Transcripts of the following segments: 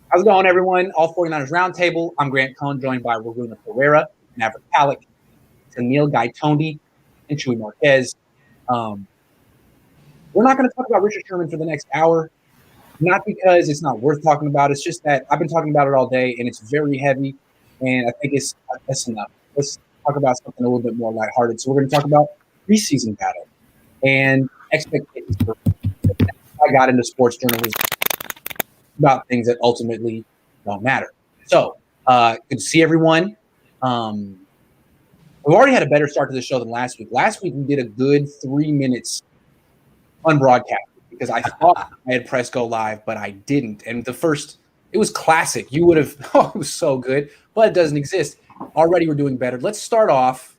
How's it going, everyone? All49ers Roundtable. I'm Grant Cohn, joined by Waruna, Perera, Maverick Pallack, Suneil Gaitonde, and Chuy Marquez. We're not going to talk about Richard Sherman for the next hour, not because it's not worth talking about. It's just that I've been talking about it all day, and it's very heavy, and I think that's enough. Let's talk about something a little bit more lighthearted. So we're going to talk about preseason battle and expectations. I got into sports journalism about things that ultimately don't matter. So, good to see everyone. We've already had a better start to the show than last week. Last week, we did a good 3 minutes unbroadcast because I thought I had pressed go live, but I didn't. And it was classic. You would have, it was so good, but it doesn't exist. Already we're doing better. Let's start off.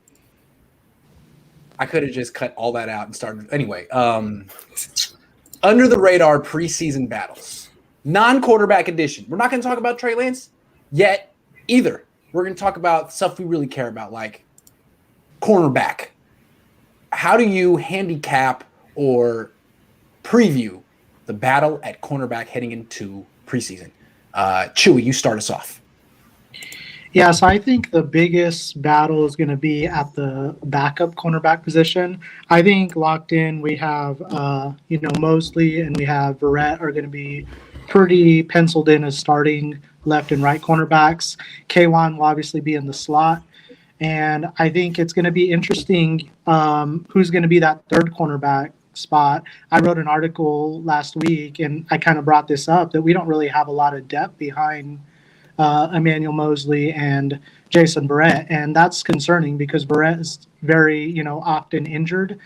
I could have just cut all that out and started. Anyway, under the radar preseason battles. Non-quarterback edition. We're not going to talk about Trey Lance yet either. We're going to talk about stuff we really care about, like cornerback. How do you handicap or preview the battle at cornerback heading into preseason? Chuy, you start us off. Yeah, so I think the biggest battle is going to be at the backup cornerback position. I think locked in, we have, Mosley and we have Verrett are going to be pretty penciled in as starting left and right cornerbacks. K1 will obviously be in the slot. And I think it's going to be interesting who's going to be that third cornerback spot. I wrote an article last week, and I kind of brought this up, that we don't really have a lot of depth behind Emmanuel Mosley and Jason Verrett. And that's concerning because Verrett is very, often injured.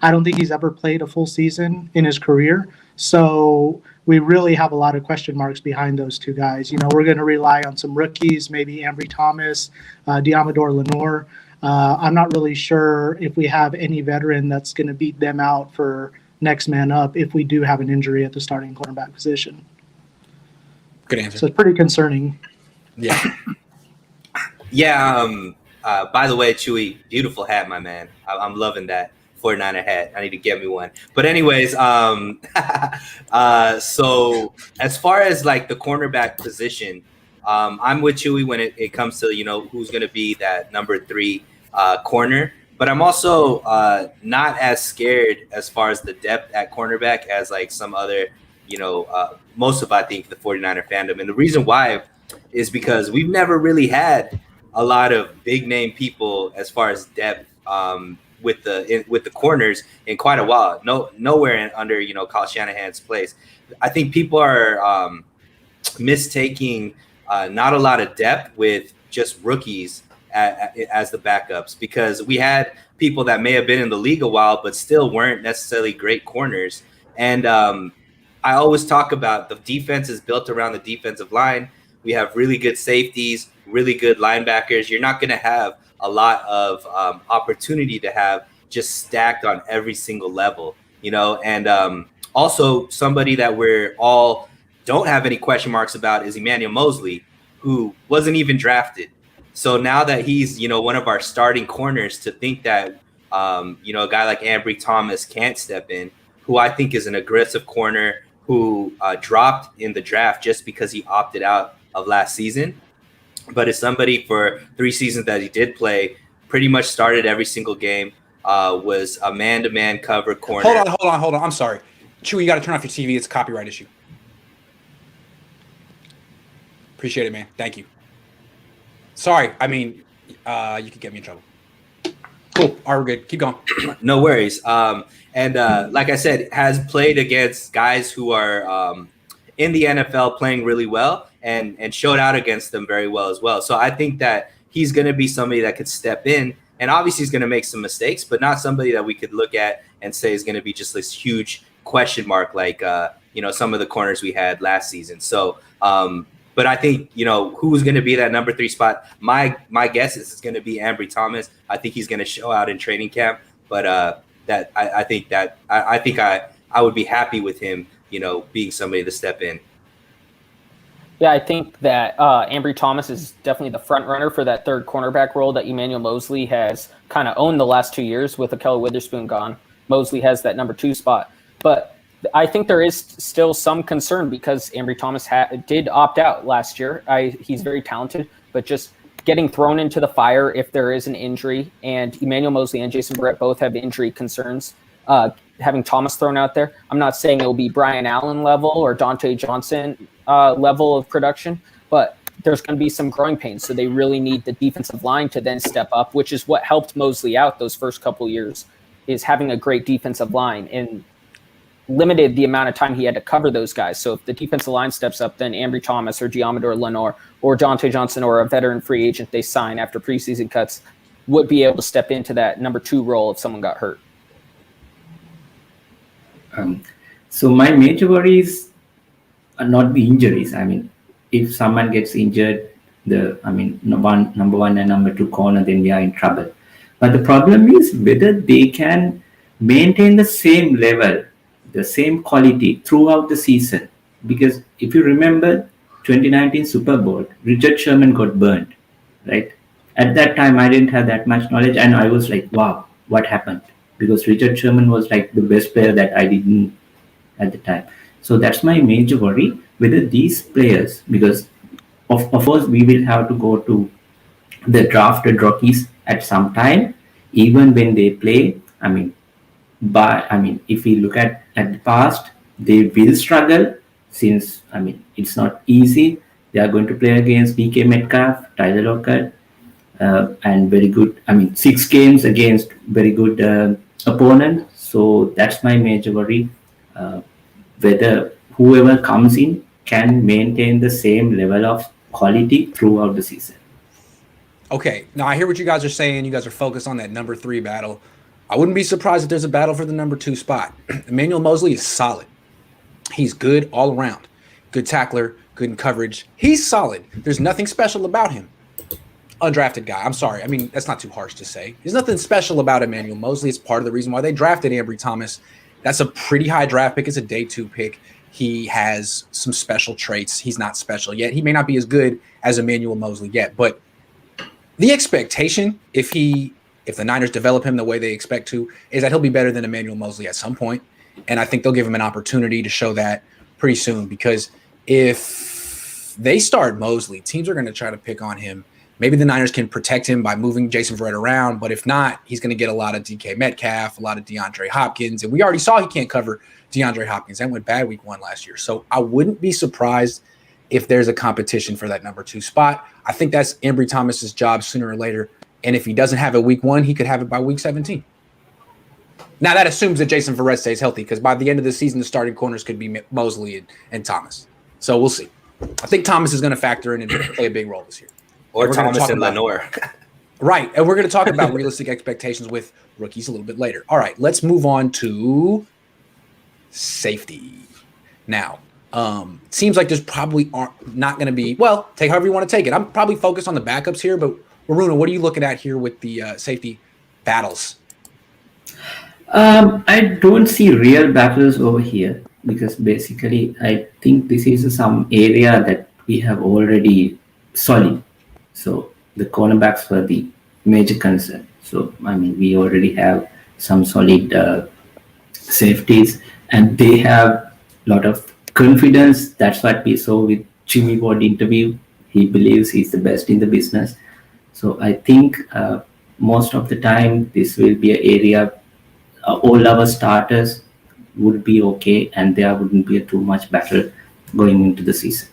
I don't think he's ever played a full season in his career. So we really have a lot of question marks behind those two guys. We're going to rely on some rookies, maybe Ambry Thomas, Diamador Lenore. I'm not really sure if we have any veteran that's going to beat them out for next man up if we do have an injury at the starting cornerback position. Good answer. So it's pretty concerning. Yeah. Yeah. By the way, Chuy, beautiful hat, my man. I'm loving that 49er hat. I need to get me one. But anyways, so as far as like the cornerback position, I'm with Chuy when it comes to, who's going to be that number 3 corner. But I'm also not as scared as far as the depth at cornerback as like some other, most of, I think, the 49er fandom. And the reason why is because we've never really had a lot of big name people as far as depth with the corners in quite a while. Nowhere under Kyle Shanahan's place. I think people are mistaking not a lot of depth with just rookies as the backups, because we had people that may have been in the league a while but still weren't necessarily great corners. And I always talk about the defense is built around the defensive line. We have really good safeties, really good linebackers. You're not going to have a lot of opportunity to have just stacked on every single level, and also somebody that we're all don't have any question marks about is Emmanuel Mosley, who wasn't even drafted. So now that he's, one of our starting corners, to think that, a guy like Ambry Thomas can't step in, who I think is an aggressive corner who dropped in the draft just because he opted out of last season. But as somebody for 3 seasons that he did play, pretty much started every single game, was a man-to-man cover corner. Hold on. I'm sorry. Chuy, you got to turn off your TV. It's a copyright issue. Appreciate it, man. Thank you. Sorry. I mean, you could get me in trouble. Cool. All right, we're good. Keep going. No worries. And like I said, has played against guys who are in the NFL playing really well and showed out against them very well as well. So I think that he's going to be somebody that could step in, and obviously he's going to make some mistakes, but not somebody that we could look at and say is going to be just this huge question mark like, some of the corners we had last season. So, but I think, who's going to be that number 3 spot? My guess is it's going to be Ambry Thomas. I think he's going to show out in training camp, but I think I would be happy with him, being somebody to step in. Yeah, I think that Ambry Thomas is definitely the front runner for that third cornerback role that Emmanuel Mosley has kind of owned the last 2 years with Ahkello Witherspoon gone. Mosley has that number 2 spot. But I think there is still some concern because Ambry Thomas did opt out last year. He's very talented, but just getting thrown into the fire if there is an injury, and Emmanuel Moseley and Jason Verrett both have injury concerns. Having Thomas thrown out there, I'm not saying it will be Brian Allen level or Dante Johnson level of production, but there's going to be some growing pains. So they really need the defensive line to then step up, which is what helped Moseley out those first couple years, is having a great defensive line and limited the amount of time he had to cover those guys. So if the defensive line steps up, then Ambry Thomas or Giamador Lenore or Dante Johnson or a veteran free agent they sign after preseason cuts would be able to step into that number 2 role if someone got hurt. So my major worries are not the injuries. I mean, if someone gets injured, number 1 and number 2 corner, then we are in trouble. But the problem is whether they can maintain the same level, the same quality throughout the season. Because if you remember 2019 Super Bowl, Richard Sherman got burned, right? At that time, I didn't have that much knowledge, and I was like, wow, what happened? Because Richard Sherman was like the best player that I didn't at the time. So that's my major worry, whether these players, because of course we will have to go to the drafted rookies at some time, even when they play. If we look at the past, they will struggle since, it's not easy. They are going to play against DK Metcalf, Tyler Lockett, and very good, 6 games against very good opponent. So that's my major worry, whether whoever comes in can maintain the same level of quality throughout the season. Okay, now I hear what you guys are saying. You guys are focused on that number 3 battle. I wouldn't be surprised if there's a battle for the number 2 spot. Emmanuel Moseley is solid. He's good all around. Good tackler, good in coverage. He's solid. There's nothing special about him. Undrafted guy. I'm sorry. That's not too harsh to say. There's nothing special about Emmanuel Moseley. It's part of the reason why they drafted Ambry Thomas. That's a pretty high draft pick. It's a day 2 pick. He has some special traits. He's not special yet. He may not be as good as Emmanuel Moseley yet, but the expectation, if the Niners develop him the way they expect to, is that he'll be better than Emmanuel Moseley at some point. And I think they'll give him an opportunity to show that pretty soon, because if they start Moseley, teams are going to try to pick on him. Maybe the Niners can protect him by moving Jason Verrett around, but if not, he's going to get a lot of DK Metcalf, a lot of DeAndre Hopkins, and we already saw he can't cover DeAndre Hopkins. That went bad week 1 last year. So I wouldn't be surprised if there's a competition for that number 2 spot. I think that's Ambry Thomas's job sooner or later. And if he doesn't have it week 1, he could have it by week 17. Now, that assumes that Jason Verrett stays healthy, because by the end of the season, the starting corners could be Moseley and Thomas. So we'll see. I think Thomas is going to factor in and play a big role this year. Or Thomas and Lenore. Right. And we're going to talk about realistic expectations with rookies a little bit later. All right. Let's move on to safety. Now, seems like there's probably not going to be, well, take however you want to take it. I'm probably focused on the backups here, but Waruna, what are you looking at here with the safety battles? I don't see real battles over here, because basically I think this is some area that we have already solid. So the cornerbacks were the major concern. So, we already have some solid safeties, and they have a lot of confidence. That's what we saw with Jimmy Ward interview. He believes he's the best in the business. So I think most of the time this will be an area all our starters would be okay, and there wouldn't be too much battle going into the season.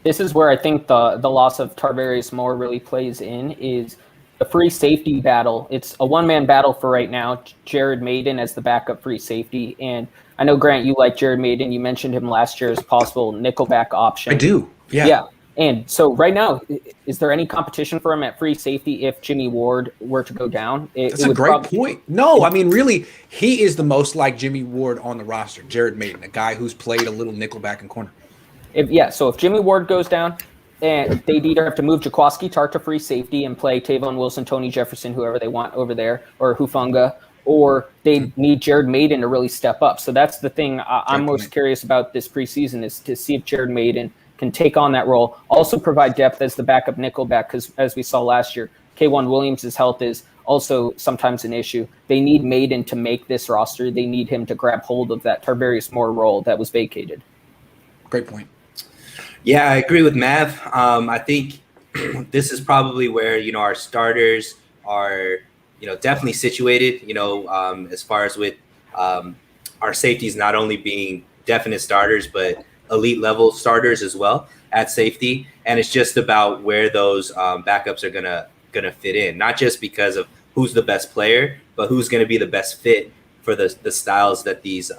This is where I think the loss of Tarvarius Moore really plays in, is the free safety battle. It's a one-man battle for right now. Jared Maiden as the backup free safety. And I know, Grant, you like Jared Maiden. You mentioned him last year as possible nickelback option. I do. Yeah. Yeah. And so right now, is there any competition for him at free safety if Jimmy Ward were to go down? That's a great point. No, really, he is the most like Jimmy Ward on the roster, Jared Maiden, a guy who's played a little nickelback and corner. So if Jimmy Ward goes down, and they'd either have to move Jaquiski Tartt to free safety and play Tavon Wilson, Tony Jefferson, whoever they want over there, or Hufanga, or they need Jared Maiden to really step up. So that's the thing I'm most curious about this preseason, is to see if Jared Maiden can take on that role, also provide depth as the backup nickelback, because as we saw last year, K1 Williams' health is also sometimes an issue. They need Maiden to make this roster. They need him to grab hold of that Tarvarius Moore role that was vacated. Great point. Yeah, I agree with Mav. I think this is probably where, our starters are, definitely situated, as far as with our safeties not only being definite starters, but elite level starters as well at safety. And it's just about where those backups are gonna fit in, not just because of who's the best player, but who's going to be the best fit for the styles that these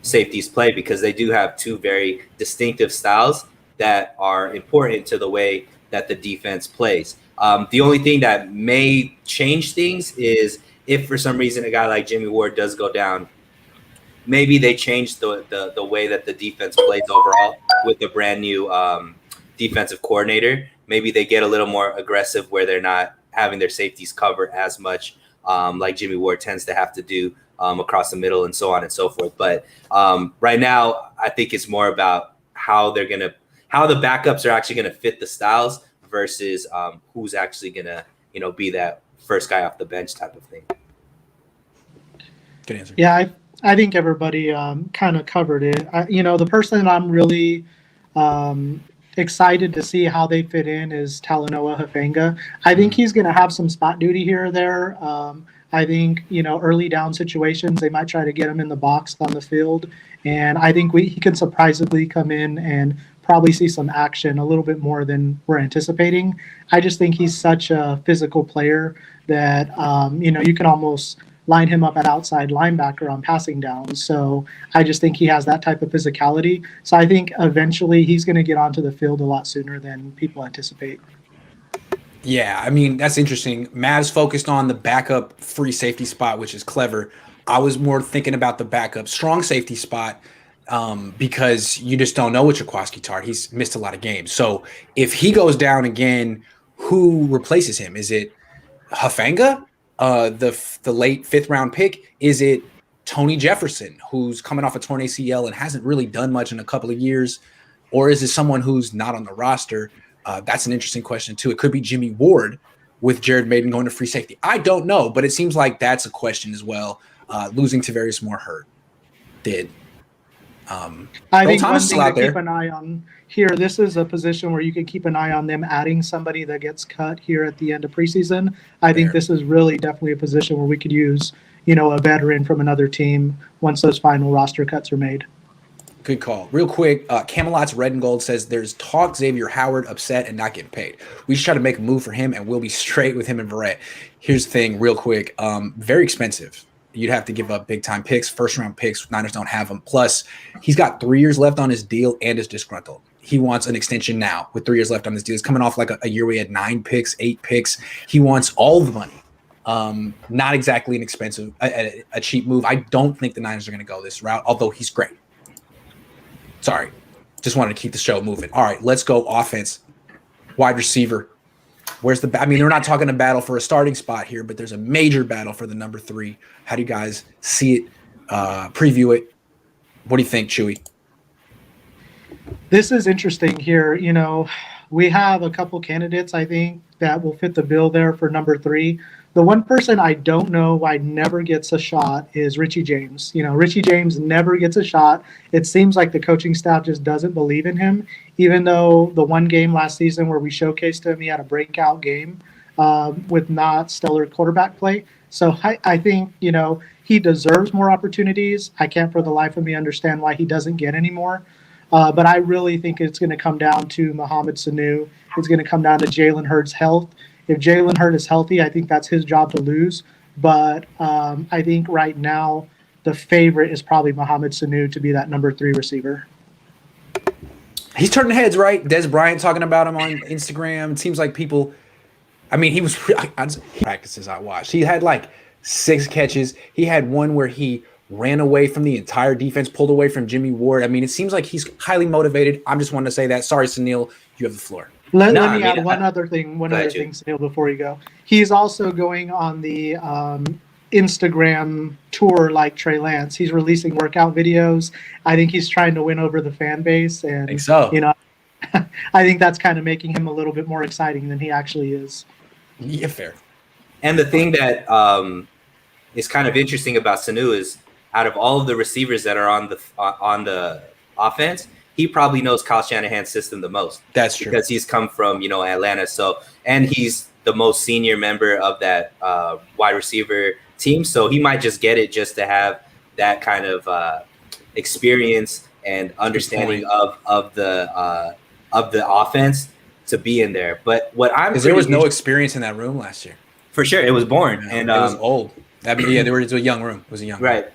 safeties play, because they do have two very distinctive styles that are important to the way that the defense plays. The only thing that may change things is if for some reason a guy like Jimmy Ward does go down, maybe they change the way that the defense plays overall with the brand new defensive coordinator. Maybe they get a little more aggressive where they're not having their safeties cover as much, like Jimmy Ward tends to have to do across the middle and so on and so forth. But right now, I think it's more about how the backups are actually going to fit the styles versus who's actually going to, be that first guy off the bench type of thing. Good answer. Yeah, I think everybody kind of covered it. The person I'm really excited to see how they fit in is Talanoa Hufanga. I think he's going to have some spot duty here or there. I think, early down situations, they might try to get him in the box on the field. And I think he can surprisingly come in and probably see some action a little bit more than we're anticipating. I just think he's such a physical player that, you can almost line him up at outside linebacker on passing downs. So I just think he has that type of physicality. So I think eventually he's going to get onto the field a lot sooner than people anticipate. Yeah, I mean, that's interesting. Mavs focused on the backup free safety spot, which is clever. I was more thinking about the backup strong safety spot because you just don't know with Jaquiski Tartt. He's missed a lot of games. So if he goes down again, who replaces him? Is it Hufanga? The late 5th round pick? Is it Tony Jefferson, who's coming off a torn ACL and hasn't really done much in a couple of years? Or is it someone who's not on the roster? That's an interesting question too. It could be Jimmy Ward with Jared Maiden going to free safety. I don't know, but it seems like that's a question as well. Losing Tarvarius Moore hurt did. I think one Thomas thing still out to there. keep an eye on here, this is a position where you can keep an eye on them adding somebody that gets cut here at the end of preseason. I think this is really definitely a position where we could use, a veteran from another team once those final roster cuts are made. Good call. Real quick, Camelot's Red and Gold says there's talk Xavier Howard upset and not getting paid. We should try to make a move for him, and we'll be straight with him and Verrett. Here's the thing, real quick. Very expensive. You'd have to give up big-time picks, first-round picks. Niners don't have them. Plus, he's got 3 years left on his deal and is disgruntled. He wants an extension now with 3 years left on his deal. He's coming off like a year where he had 9 picks, 8 picks. He wants all the money. Not exactly an expensive, a cheap move. I don't think the Niners are going to go this route, although he's great. Sorry. Just wanted to keep the show moving. All right, let's go offense. Wide receiver. Where's the – I mean, they're not talking a battle for a starting spot here, but there's a major battle for the number 3. How do you guys see it, preview it? What do you think, Chuy? This is interesting here. We have a couple candidates, I think, that will fit the bill there for number 3. The one person I don't know why never gets a shot is Richie James. Richie James never gets a shot. It seems like the coaching staff just doesn't believe in him, even though the one game last season where we showcased him, he had a breakout game with not stellar quarterback play. So I think, he deserves more opportunities. I can't for the life of me understand why he doesn't get any more. But I really think it's going to come down to Mohamed Sanu. It's going to come down to Jalen Hurts' health. If Jalen Hurts is healthy, I think that's his job to lose. But I think right now the favorite is probably Mohamed Sanu to be that number 3 receiver. He's turning heads, right? Des Bryant talking about him on Instagram. It seems like people – I mean, he was – practices I watched. He had like 6 catches. He had one where he ran away from the entire defense, pulled away from Jimmy Ward. I mean, it seems like he's highly motivated. I'm just wanting to say that. Sorry, Suneil, you have the floor. Let me add one other thing, Suneil, before you go. He's also going on the Instagram tour like Trey Lance. He's releasing workout videos. I think he's trying to win over the fan base. And, I think so. I think that's kind of making him a little bit more exciting than he actually is. Yeah, fair. And the thing that is kind of interesting about Sanu is out of all of the receivers that are on the offense, he probably knows Kyle Shanahan's system the most. That's true. Because he's come from, Atlanta. So, and he's the most senior member of that wide receiver team. So he might just get it just to have that kind of experience and understanding of the offense to be in there. But what I'm because there was no experience in that room last year. For sure, it was boring and it was old. I mean, yeah, it was a young room. It was a young room.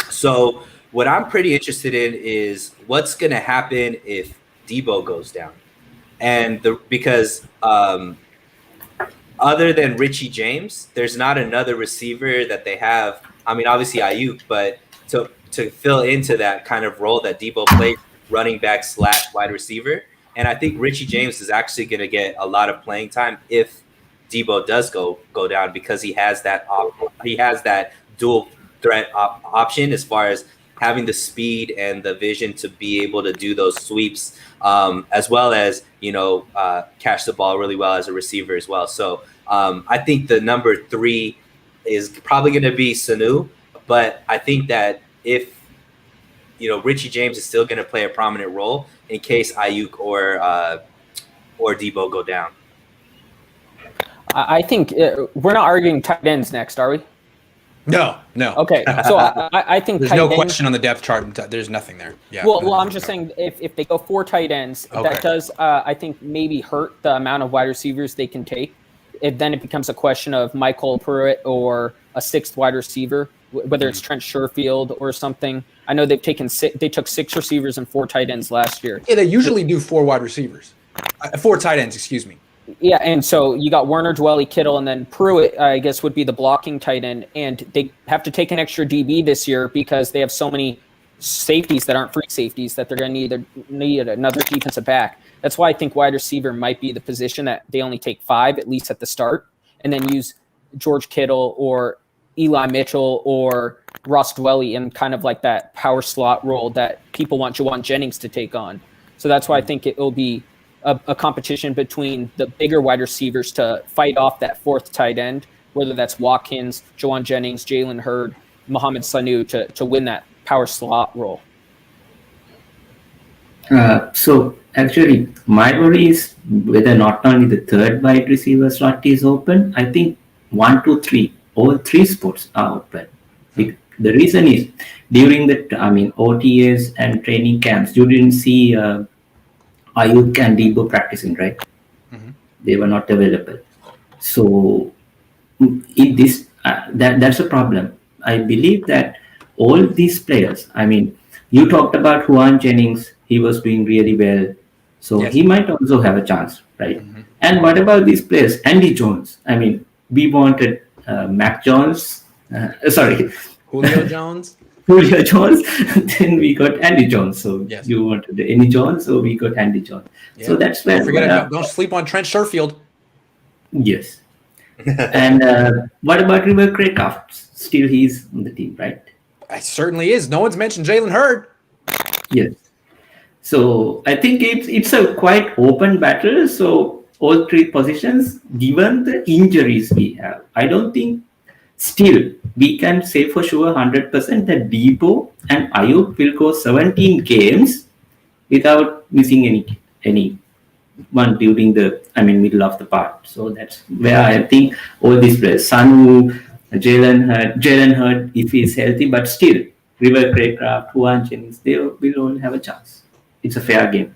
So what I'm pretty interested in is what's going to happen if Debo goes down, and because other than Richie James, there's not another receiver that they have. I mean, obviously Ayuk, but to fill into that kind of role that Debo played, running back / wide receiver, and I think Richie James is actually going to get a lot of playing time if Debo does go down, because he has that dual threat option as far as having the speed and the vision to be able to do those sweeps, as well as catch the ball really well as a receiver as well. So I think the number 3 is probably going to be Sanu, but I think that if Richie James is still going to play a prominent role in case Ayuk or Debo go down. I think we're not arguing tight ends next, are we? No. Okay, so I think there's no question on the depth chart. There's nothing there. Yeah. Well, I'm just saying if they go 4 tight ends, that does I think maybe hurt the amount of wide receivers they can take. Then it becomes a question of Michael Pruitt or a 6th wide receiver, whether it's Trent Sherfield or something. I know they took 6 receivers and 4 tight ends last year. Yeah, they usually do 4 wide receivers, 4 tight ends. Excuse me. Yeah, and so you got Werner, Dwelly, Kittle, and then Pruitt, I guess, would be the blocking tight end. And they have to take an extra DB this year because they have so many safeties that aren't free safeties that they're going to need another defensive back. That's why I think wide receiver might be the position that they only take 5, at least at the start, and then use George Kittle or Eli Mitchell or Ross Dwelly in kind of like that power slot role that people want Jawan Jennings to take on. So that's why I think it will be a competition between the bigger wide receivers to fight off that 4th tight end, whether that's Watkins, Jawan Jennings, Jalen Hurd, Mohamed Sanu to win that power slot role. So actually, my worry is whether not only the 3rd wide receiver slot is open. I think 1, 2, 3, all 3 spots are open. The reason is during the OTAs and training camps, you didn't see Ayuk and Debo practicing, right? Mm-hmm. They were not available. So in this, that's a problem. I believe that all these players, you talked about Juwan Jennings, he was doing really well. So he might also have a chance, right? Mm-hmm. And what about these players? Andy Jones. We wanted Mac Jones. Julio Jones. Julio Jones, then we got Andy Jones. So you wanted Andy Jones, so we got Andy Jones. Yeah. So that's where. Don't sleep on Trent Sherfield. Yes. And what about River Craycraft? Still, he's on the team, right? It certainly is. No one's mentioned Jalen Hurd. Yes. So I think it's a quite open battle. So all 3 positions, given the injuries we have, I don't think. Still, we can say for sure 100% that Debo and Ayuk will go 17 games without missing any one during the middle of the part. So that's where I think all these players, Sanu, Jalen Hurd, if he's healthy, but still River Craycraft, Juwan Jennings, they will all have a chance. It's a fair game.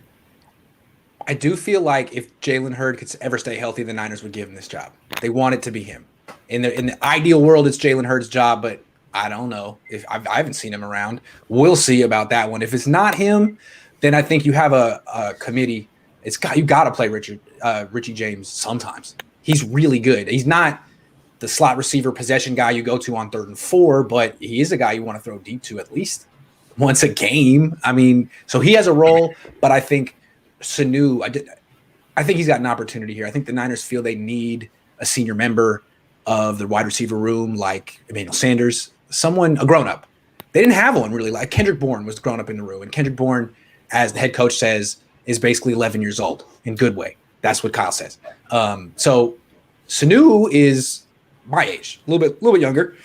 I do feel like if Jalen Hurd could ever stay healthy, the Niners would give him this job. They want it to be him. In the ideal world, it's Jalen Hurd's job, but I don't know. If I haven't seen him around. We'll see about that one. If it's not him, then I think you have a committee. You got to play Richie James sometimes. He's really good. He's not the slot receiver possession guy you go to on 3rd and 4, but he is a guy you want to throw deep to at least once a game. So he has a role, but I think Sanu, I think he's got an opportunity here. I think the Niners feel they need a senior member of the wide receiver room, like Emmanuel Sanders, a grown-up. They didn't have one really. Like Kendrick Bourne was grown up in the room, and Kendrick Bourne, as the head coach says, is basically 11 years old in good way. That's what Kyle says. So Sanu is my age, a little bit younger.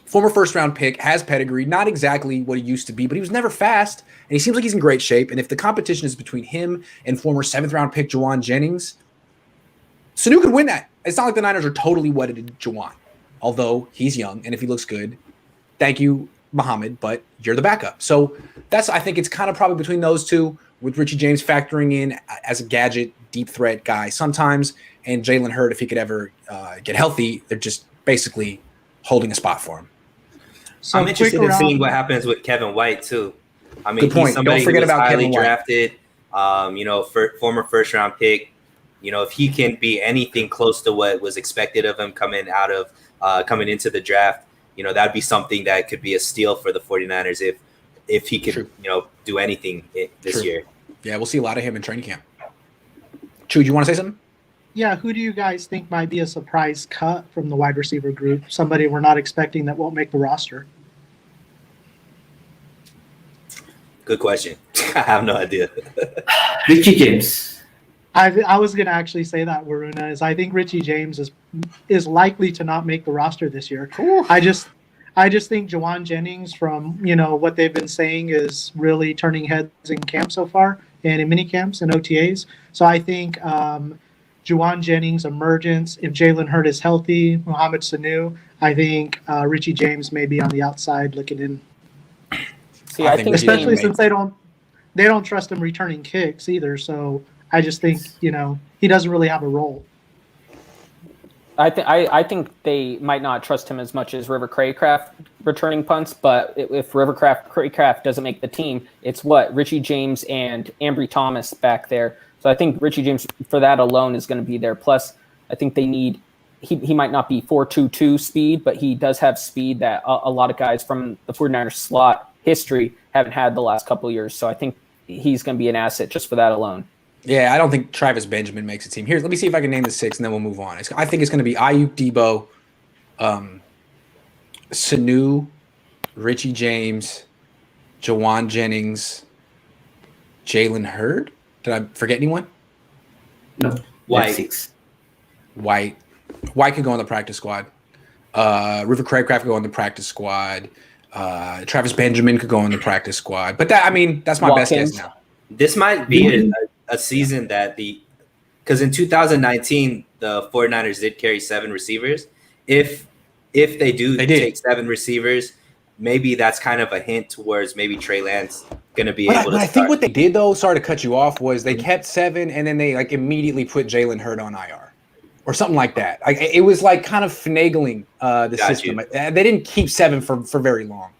Former first-round pick, has pedigree, not exactly what he used to be, but he was never fast, and he seems like he's in great shape. And if the competition is between him and former seventh-round pick Juwan Jennings, Sanu could win that. It's not like the Niners are totally wedded to Juwan, although he's young, and if he looks good, thank you, Muhammad, but you're the backup. So I think it's kind of probably between those two, with Richie James factoring in as a gadget, deep threat guy sometimes, and Jalen Hurd, if he could ever get healthy, they're just basically holding a spot for him. So I'm interested in seeing what happens with Kevin White too. I mean, good point. He's somebody Don't forget who was about highly Kevin White. Drafted. Former first round pick. If he can be anything close to what was expected of him coming into the draft, that'd be something that could be a steal for the 49ers if he could, do anything this year. Yeah, we'll see a lot of him in training camp. Chuy, do you want to say something? Yeah, who do you guys think might be a surprise cut from the wide receiver group? Somebody we're not expecting that won't make the roster? Good question. I have no idea. Richie James. I was going to actually say that, Waruna, is I think Richie James is likely to not make the roster this year. Cool. I just think Juwan Jennings, from what they've been saying, is really turning heads in camp so far and in mini camps and OTAs. So I think Juwan Jennings' emergence, if Jalen Hurd is healthy, Mohamed Sanu, I think Richie James may be on the outside looking in. See, I think especially since they don't trust him returning kicks either. So I just think he doesn't really have a role. I think they might not trust him as much as River Craycraft returning punts, but if Craycraft doesn't make the team, it's Richie James and Ambry Thomas back there. So I think Richie James, for that alone, is going to be there. Plus, I think they need he might not be 4.22 speed, but he does have speed that a lot of guys from the 49ers slot history haven't had the last couple of years. So I think he's going to be an asset just for that alone. Yeah, I don't think Travis Benjamin makes a team. Here, let me see if I can name the six, and then we'll move on. I think it's going to be Ayuk, Debo, Sanu, Richie James, Juwan Jennings, Jalen Hurd. Did I forget anyone? No. White. White could go on the practice squad. River Craycraft could go on the practice squad. Travis Benjamin could go on the practice squad. But that's my best guess now. This might be a season because in 2019 the 49ers did carry 7 receivers. If they take 7 receivers, maybe that's kind of a hint towards maybe Trey Lance going to be able to start. I think what they did, though, sorry to cut you off, was they kept 7 and then they immediately put Jalen Hurd on IR or something like that. It was kind of finagling the system. They didn't keep 7 for very long.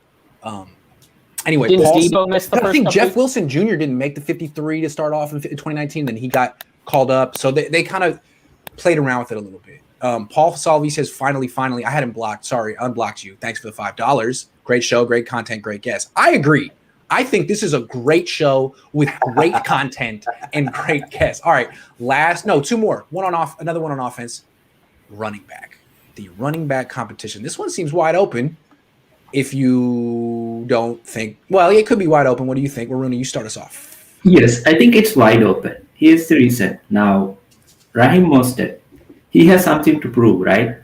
Anyway, I think Jeff Wilson Jr. didn't make the 53 to start off in 2019. Then he got called up. So they kind of played around with it a little bit. Paul Salvi says, finally, I had him blocked. Sorry, unblocked you. Thanks for the $5. Great show, great content, great guest. I agree. I think this is a great show with great content and great guests. All right, 2 more. Another one on offense. Running back. The running back competition. This one seems wide open. If you don't think, it could be wide open. What do you think? Waruna, you start us off. Yes, I think it's wide open. Here's the reason. Now, Raheem Mostert, he has something to prove, right?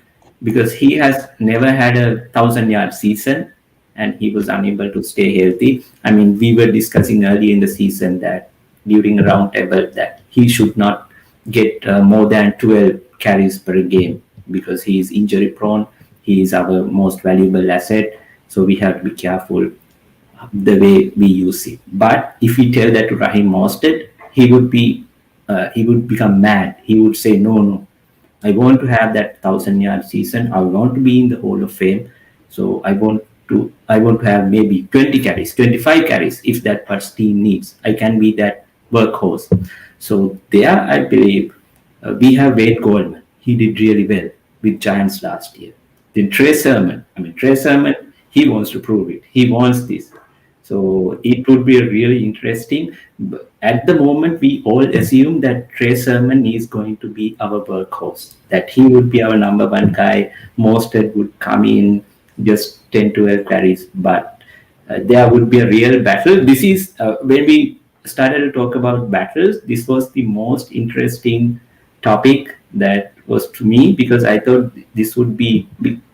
Because he has never had a 1,000-yard season and he was unable to stay healthy. I mean, we were discussing early in the season that during a roundtable that he should not get more than 12 carries per game because he is injury prone. He is our most valuable asset. So we have to be careful the way we use it. But if we tell that to Raheem Mostert, he would become mad. He would say, no, I want to have that 1,000-yard season. I want to be in the Hall of Fame. So I want to have maybe 20 carries, 25 carries if that first team needs. I can be that workhorse. So there, I believe we have Wade Goldman. He did really well with Giants last year. Then Trey Sermon, he wants to prove it. He wants this. So it would be really interesting. But at the moment, we all assume that Trey Sermon is going to be our workhorse, that he would be our number one guy. Mostert would come in just 10 to 12 carries, but there would be a real battle. This is when we started to talk about battles, this was the most interesting topic that was to me, because I thought this would be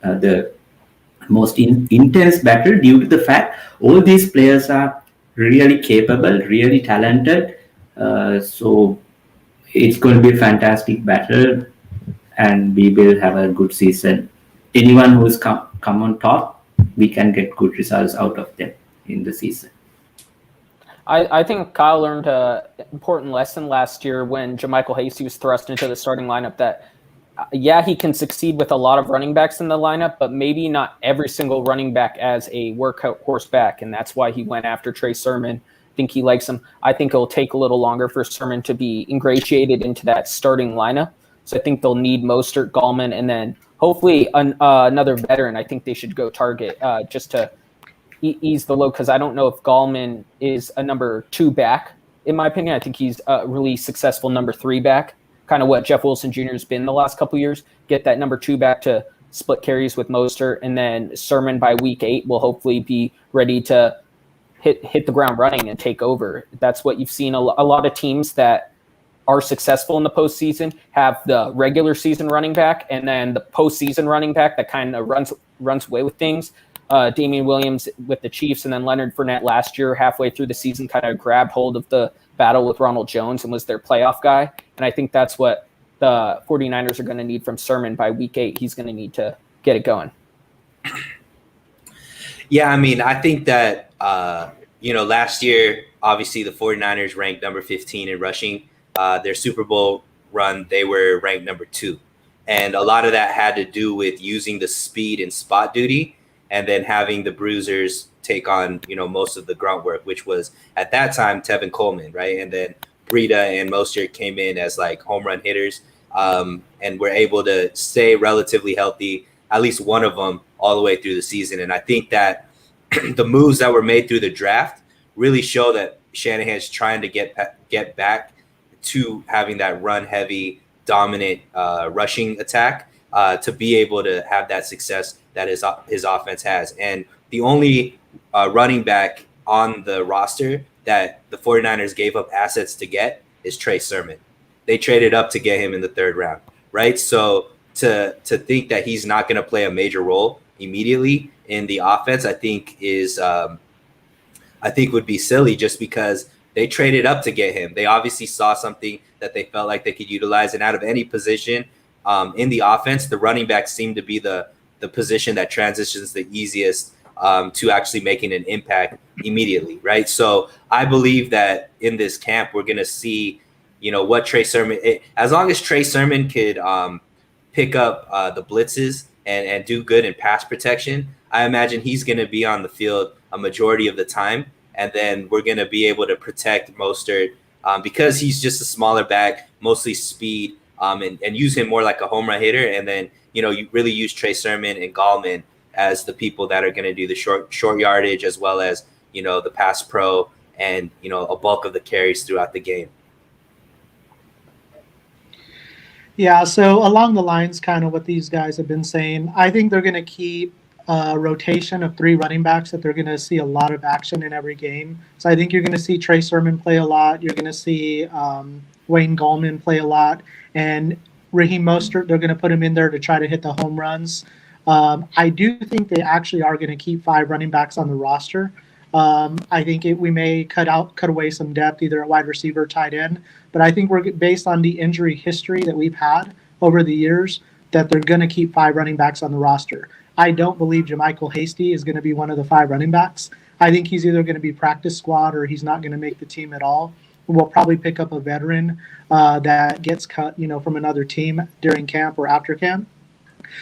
the most intense battle due to the fact all these players are really capable, really talented. So it's going to be a fantastic battle, and we will have a good season. Anyone who's come on top, we can get good results out of them in the season. I think Kyle learned an important lesson last year when JaMychal Hasty was thrust into the starting lineup that, yeah, he can succeed with a lot of running backs in the lineup, but maybe not every single running back as a workhorse back, and that's why he went after Trey Sermon. I think he likes him. I think it'll take a little longer for Sermon to be ingratiated into that starting lineup, so I think they'll need Mostert, Gallman, and then hopefully another veteran. I think they should go target just to ease the load, because I don't know if Gallman is a number 2 back, in my opinion. I think he's a really successful number 3 back, kind of what Jeff Wilson Jr. has been the last couple of years. Get that number 2 back to split carries with Mostert, and then Sermon by week 8 will hopefully be ready to hit the ground running and take over. That's what you've seen. A lot of teams that are successful in the postseason have the regular season running back and then the postseason running back that kind of runs away with things. Damian Williams with the Chiefs, and then Leonard Fournette last year, halfway through the season, kind of grabbed hold of the battle with Ronald Jones and was their playoff guy. And I think that's what the 49ers are going to need from Sermon by week 8. He's going to need to get it going. Yeah, I mean, I think that, last year, obviously the 49ers ranked number 15 in rushing. Their Super Bowl run, they were ranked number 2. And a lot of that had to do with using the speed and spot duty, and then having the bruisers take on, most of the grunt work, which was at that time Tevin Coleman, right? And then Breida and Mostert came in as like home run hitters, and were able to stay relatively healthy, at least one of them, all the way through the season. And I think that the moves that were made through the draft really show that Shanahan's trying to get back to having that run-heavy, dominant rushing attack to be able to have that success that his offense has. And the only running back on the roster that the 49ers gave up assets to get is Trey Sermon. They traded up to get him in the 3rd round, right? So to think that he's not going to play a major role immediately in the offense, I think would be silly, just because they traded up to get him. They obviously saw something that they felt like they could utilize, and out of any position in the offense, the running back seemed to be the position that transitions the easiest to actually making an impact immediately, right? So I believe that in this camp, we're going to see, what Trey Sermon, as long as Trey Sermon could pick up the blitzes and do good in pass protection, I imagine he's going to be on the field a majority of the time. And then we're going to be able to protect Mostert because he's just a smaller back, mostly speed, and use him more like a home run hitter. And then, you really use Trey Sermon and Gallman as the people that are going to do the short yardage, as well as, the pass pro and, a bulk of the carries throughout the game. Yeah, so along the lines, kind of what these guys have been saying, I think they're going to keep a rotation of 3 running backs that they're going to see a lot of action in every game. So I think you're going to see Trey Sermon play a lot. You're going to see Wayne Gallman play a lot. And Raheem Mostert, they're going to put him in there to try to hit the home runs. I do think they actually are going to keep 5 running backs on the roster. I think we may cut away some depth, either at wide receiver or tight end. But I think we're based on the injury history that we've had over the years, that they're going to keep 5 running backs on the roster. I don't believe JaMychal Hasty is going to be one of the 5 running backs. I think he's either going to be practice squad or he's not going to make the team at all. We'll probably pick up a veteran that gets cut, from another team during camp or after camp.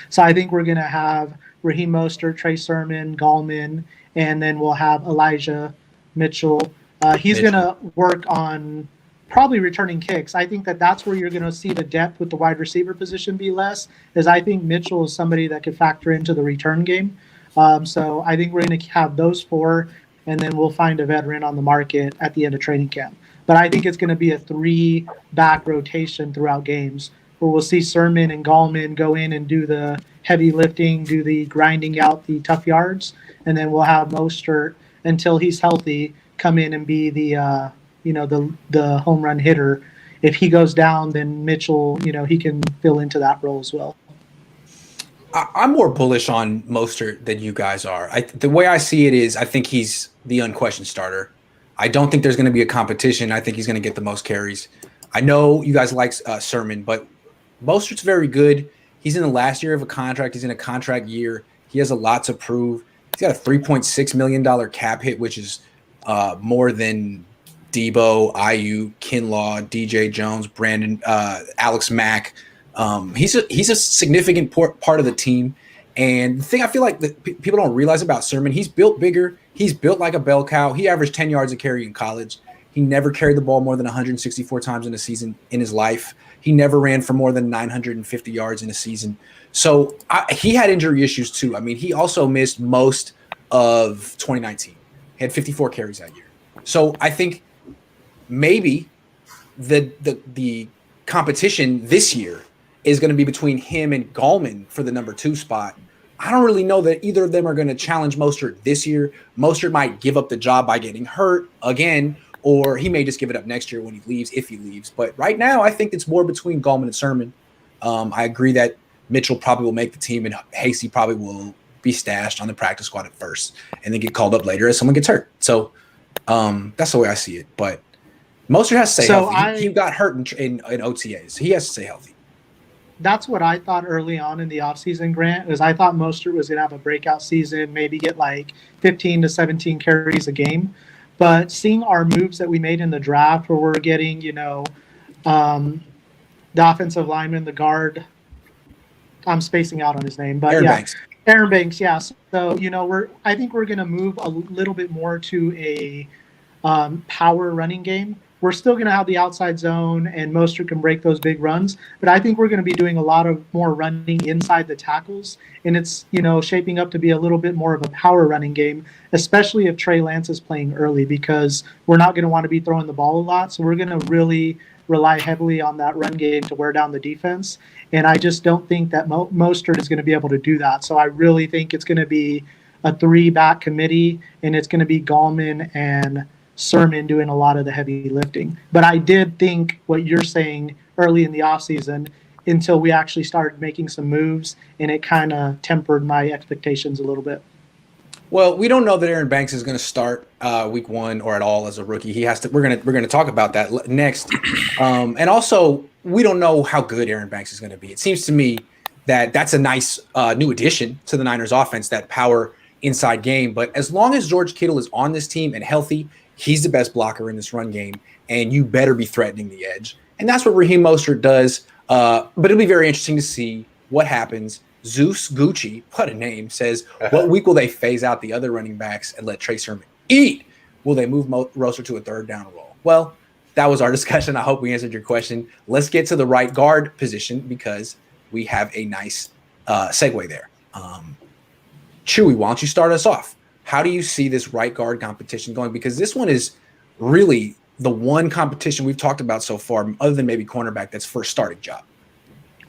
So I think we're going to have Raheem Mostert, Trey Sermon, Gallman, and then we'll have Elijah Mitchell. He's going to work on probably returning kicks. I think that's where you're going to see the depth with the wide receiver position be less, is I think Mitchell is somebody that could factor into the return game. So I think we're going to have those 4, and then we'll find a veteran on the market at the end of training camp. But I think it's going to be a 3-back rotation throughout games, where we'll see Sermon and Gallman go in and do the heavy lifting, do the grinding out the tough yards, and then we'll have Mostert, until he's healthy, come in and be the home run hitter if he goes down, then Mitchell, he can fill into that role as well. I'm more bullish on Mostert than you guys are. The way I see it is I think he's the unquestioned starter. I don't think there's going to be a competition. I think he's going to get the most carries. I know you guys like Sermon, but Mostert's very good. He's in the last year of a contract. He's in a contract year. He has a lot to prove. He's got a $3.6 million cap hit, which is more than Debo, IU, Kinlaw, DJ Jones, Brandon, Alex Mack. He's a significant part of the team. And the thing I feel like that people don't realize about Sermon, he's built bigger. He's built like a bell cow. He averaged 10 yards a carry in college. He never carried the ball more than 164 times in a season in his life. He never ran for more than 950 yards in a season. So he had injury issues too. I mean, he also missed most of 2019. He had 54 carries that year. So I think maybe the competition this year is going to be between him and Gallman for the number 2 spot. I don't really know that either of them are going to challenge Mostert this year. Mostert might give up the job by getting hurt again, or he may just give it up next year when he leaves, if he leaves. But right now, I think it's more between Gallman and Sermon. I agree that Mitchell probably will make the team, and Hasty probably will be stashed on the practice squad at first and then get called up later as someone gets hurt. So that's the way I see it. But Mostert has to stay healthy. He got hurt in OTAs. He has to stay healthy. That's what I thought early on in the offseason, Grant, is I thought Mostert was going to have a breakout season, maybe get like 15 to 17 carries a game. But seeing our moves that we made in the draft where we're getting, the offensive lineman, the guard, I'm spacing out on his name, but Aaron Banks, yeah. So, I think we're going to move a little bit more to a power running game. We're still going to have the outside zone, and Mostert can break those big runs. But I think we're going to be doing a lot of more running inside the tackles, and it's shaping up to be a little bit more of a power running game, especially if Trey Lance is playing early, because we're not going to want to be throwing the ball a lot. So we're going to really rely heavily on that run game to wear down the defense. And I just don't think that Mostert is going to be able to do that. So I really think it's going to be a 3-back committee, and it's going to be Gallman and Sermon doing a lot of the heavy lifting. But I did think what you're saying early in the offseason until we actually started making some moves, and it kind of tempered my expectations a little bit. Well, we don't know that Aaron Banks is going to start week 1 or at all as a rookie. He has to. We're going to talk about that next. And also, we don't know how good Aaron Banks is going to be. It seems to me that that's a nice new addition to the Niners offense, that power inside game. But as long as George Kittle is on this team and healthy, he's the best blocker in this run game, and you better be threatening the edge. And that's what Raheem Mostert does. But it'll be very interesting to see what happens. Zeus Gucci, what a name, says, what week will they phase out the other running backs and let Trey Sermon eat? Will they move Mostert to a 3rd down role? Well, that was our discussion. I hope we answered your question. Let's get to the right guard position because we have a nice segue there. Chuy, why don't you start us off? How do you see this right guard competition going? Because this one is really the one competition we've talked about so far, other than maybe cornerback, that's for a starting job.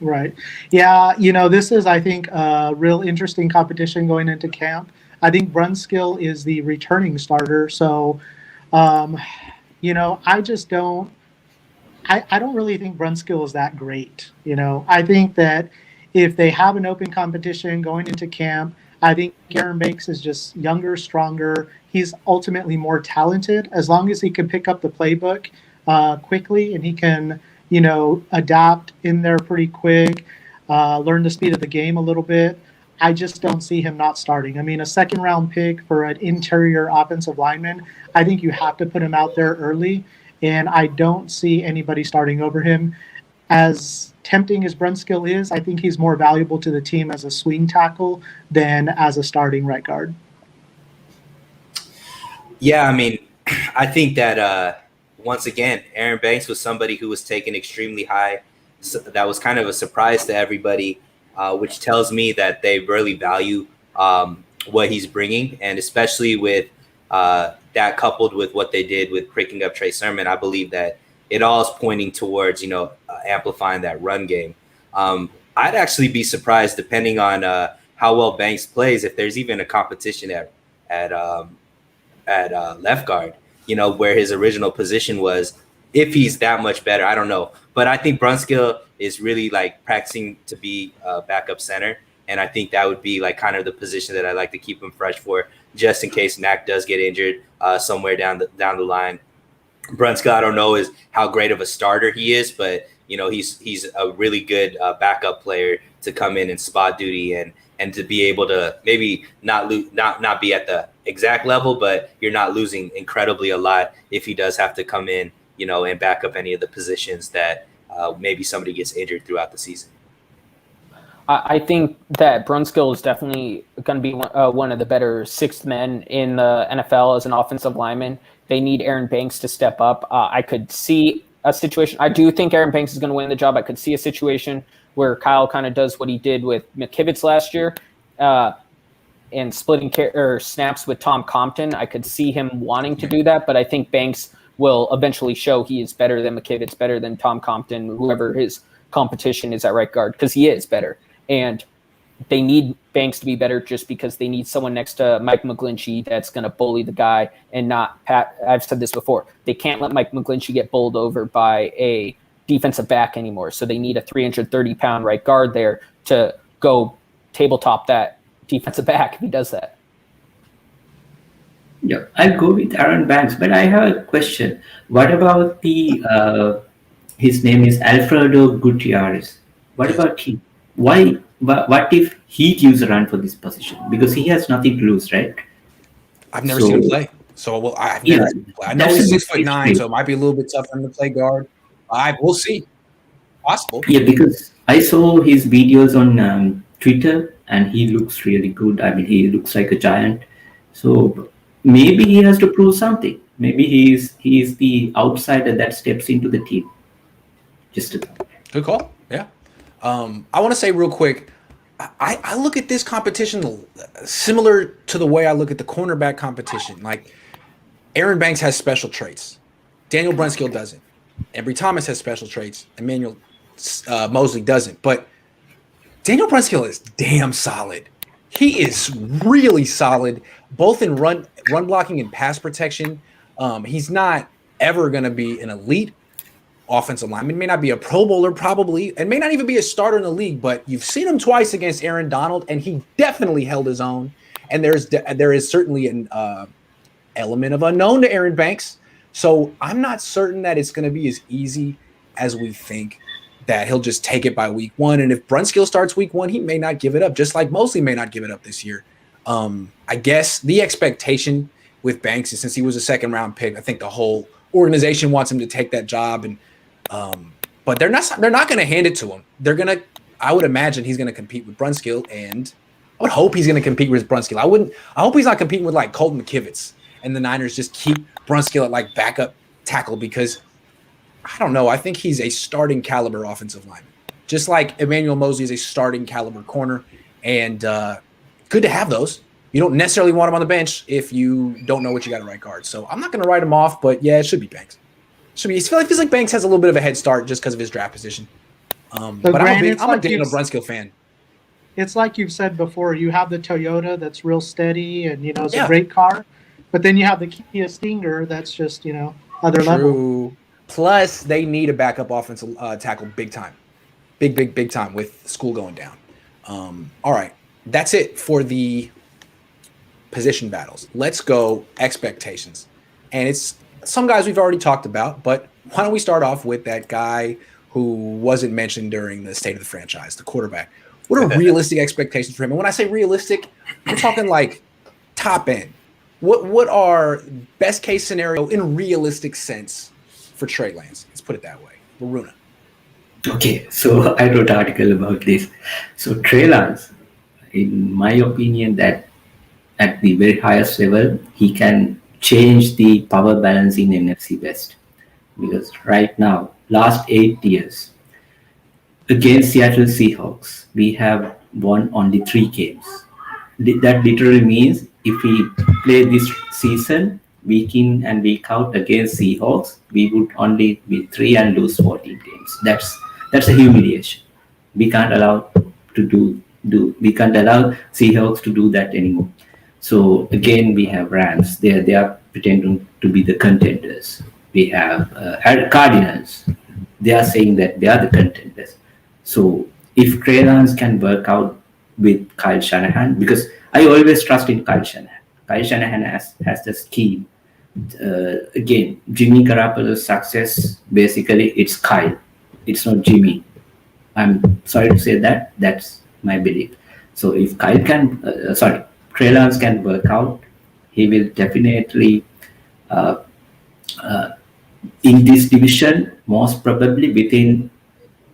Right. Yeah, this is, I think, a real interesting competition going into camp. I think Brunskill is the returning starter. So, I just don't – I don't really think Brunskill is that great. I think that if they have an open competition going into camp, I think Aaron Banks is just younger, stronger. He's ultimately more talented as long as he can pick up the playbook quickly and he can – adapt in there pretty quick, learn the speed of the game a little bit. I just don't see him not starting. I mean, a 2nd-round pick for an interior offensive lineman, I think you have to put him out there early, and I don't see anybody starting over him. As tempting as Brunskill is, I think he's more valuable to the team as a swing tackle than as a starting right guard. Yeah, I mean, I think that once again, Aaron Banks was somebody who was taken extremely high. So that was kind of a surprise to everybody, which tells me that they really value what he's bringing. And especially with that coupled with what they did with picking up Trey Sermon, I believe that it all is pointing towards, amplifying that run game. I'd actually be surprised, depending on how well Banks plays, if there's even a competition at left guard. Where his original position was. if he's that much better. I don't know. But I think Brunskill is really like practicing to be a backup center. And I think that would be like kind of the position that I like to keep him fresh for, just in case Mac does get injured somewhere down the line. Brunskill, I don't know is how great of a starter he is, but he's a really good backup player to come in and spot duty and to be able to maybe not be at the exact level, but you're not losing incredibly a lot if he does have to come in, and back up any of the positions that maybe somebody gets injured throughout the season. I think that Brunskill is definitely going to be one of the better sixth men in the NFL as an offensive lineman. They need Aaron Banks to step up. I could see a situation. I do think Aaron Banks is going to win the job. I could see a situation where Kyle kind of does what he did with McKivitz last year and splitting snaps with Tom Compton. I could see him wanting to do that, but I think Banks will eventually show he is better than McKivitz, better than Tom Compton, whoever his competition is at right guard, because he is better. And they need Banks to be better just because they need someone next to Mike McGlinchey that's going to bully the guy and not Pat. I've said this before. They can't let Mike McGlinchey get bowled over by a defensive back anymore. So they need a 330-pound right guard there to go tabletop that defensive back if he does that. Yeah, I'll go with Aaron Banks, but I have a question. What about his name is Alfredo Gutierrez. What about him? Why? What if he gives a run for this position? Because he has nothing to lose, right? I've never seen him play. So I've never seen him play. I know he's 6'9", so it might be a little bit tough for him to play guard. We'll see. Possible. Yeah, because I saw his videos on Twitter, and he looks really good. I mean, he looks like a giant. So maybe he has to prove something. Maybe he is the outsider that steps into the team. Good call. Yeah. I want to say real quick, I look at this competition similar to the way I look at the cornerback competition. Like, Aaron Banks has special traits. Daniel Brunskill doesn't. Ambry Thomas has special traits. Emmanuel Mosley doesn't. But Daniel Brunskill is damn solid. He is really solid, both in run blocking and pass protection. He's not ever going to be an elite offensive lineman, may not be a Pro Bowler probably, and may not even be a starter in the league, but you've seen him twice against Aaron Donald, and he definitely held his own. And there is certainly an element of unknown to Aaron Banks. So I'm not certain that it's going to be as easy as we think, that he'll just take it by week one. And if Brunskill starts week one, he may not give it up, just like Mosley may not give it up this year. I guess the expectation with Banks is, since he was a second round pick, I think the whole organization wants him to take that job, and but they're not going to hand it to him. I would imagine he's going to compete with Brunskill, and I would hope he's going to compete with Brunskill. I hope he's not competing with like Colton McKivitz and the Niners just keep Brunskill at like backup tackle, because I don't know. I think he's a starting caliber offensive lineman, just like Emmanuel Mosley is a starting caliber corner, and good to have those. You don't necessarily want him on the bench if you don't know what you got at right guard. So I'm not going to write him off, but yeah, it should be Banks. It feels like Banks has a little bit of a head start just because of his draft position. But I'm a Daniel Brunskill fan. It's like you've said before. You have the Toyota that's real steady and, it's a great car. But then you have the Kia Stinger that's just, other level. Plus, they need a backup offensive tackle big time. Big time with school going down. All right. That's it for the position battles. Let's go expectations. And it's some guys we've already talked about, but why don't we start off with that guy who wasn't mentioned during the state of the franchise, the quarterback. What are realistic expectations for him? And when I say realistic, we're talking like top end. What are best case scenario in realistic sense for Trey Lance? Let's put it that way. Waruna. Okay, so I wrote an article about this. So Trey Lance, in my opinion, that at the very highest level, he can change the power balance in NFC West. Because right now, last 8 years, against Seattle Seahawks, we have won only 3 games. That literally means if we play this season, week in and week out against Seahawks, we would only be 3 and lose 14 games. That's a humiliation. We can't allow we can't allow Seahawks to do that anymore. So again, we have Rams. They are pretending to be the contenders. we have Cardinals. They are saying that they are the contenders. So if Trey Lance can work out with Kyle Shanahan, because I always trust in Kyle Shanahan. Kyle Shanahan has the scheme. Again, Jimmy Garoppolo's success, basically, it's Kyle. It's not Jimmy. I'm sorry to say that. That's my belief. So if Trey Lance can work out, he will definitely, in this division, most probably within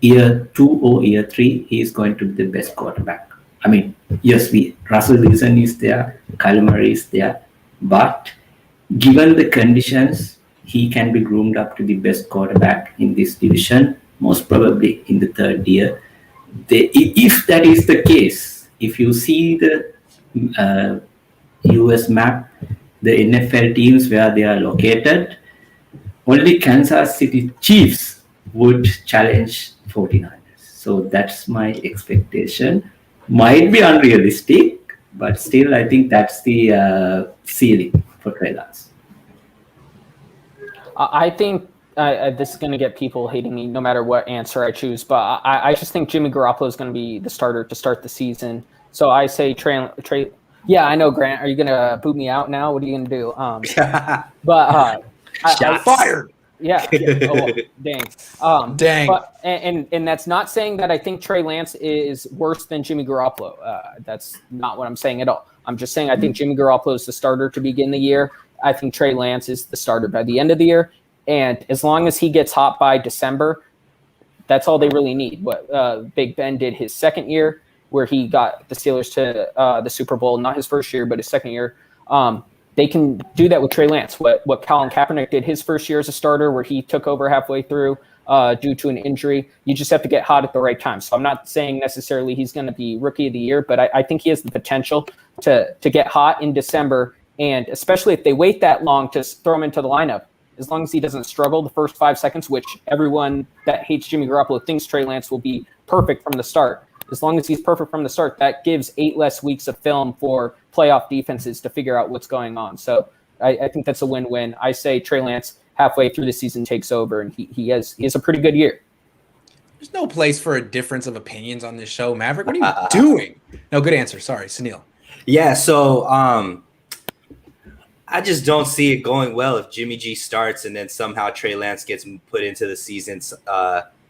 year 2 or year 3, he is going to be the best quarterback. I mean, yes, Russell Wilson is there, Kyle Murray is there, but given the conditions, he can be groomed up to the best quarterback in this division, most probably in the 3rd year. If that is the case, if you see the US map, the NFL teams where they are located, only Kansas City Chiefs would challenge 49ers. So that's my expectation. Might be unrealistic, but still I think that's the ceiling for Trey Lance. I think this is going to get people hating me no matter what answer I choose, but I just think Jimmy Garoppolo is going to be the starter to start the season. So I say Trey. Yeah, I know, Grant. Are you going to boot me out now? What are you going to do? Shot fired. Yeah. Oh, dang. Dang. But, and that's not saying that I think Trey Lance is worse than Jimmy Garoppolo. That's not what I'm saying at all. I'm just saying I think Jimmy Garoppolo is the starter to begin the year. I think Trey Lance is the starter by the end of the year. And as long as he gets hot by December, that's all they really need. What Big Ben did his second year, where he got the Steelers to the Super Bowl, not his first year, but his second year. They can do that with Trey Lance. What Colin Kaepernick did his first year as a starter, where he took over halfway through due to an injury. You just have to get hot at the right time. So I'm not saying necessarily he's going to be Rookie of the Year, but I think he has the potential to get hot in December. And especially if they wait that long to throw him into the lineup, as long as he doesn't struggle the first 5 seconds, which everyone that hates Jimmy Garoppolo thinks Trey Lance will be perfect from the start. As long as he's perfect from the start, that gives 8 less weeks of film for playoff defenses to figure out what's going on. So I think that's a win-win. I say Trey Lance halfway through the season takes over, and he has a pretty good year. There's no place for a difference of opinions on this show. Maverick, what are you doing? No, good answer. Sorry, Suneil. Yeah, so I just don't see it going well if Jimmy G starts and then somehow Trey Lance gets put into the season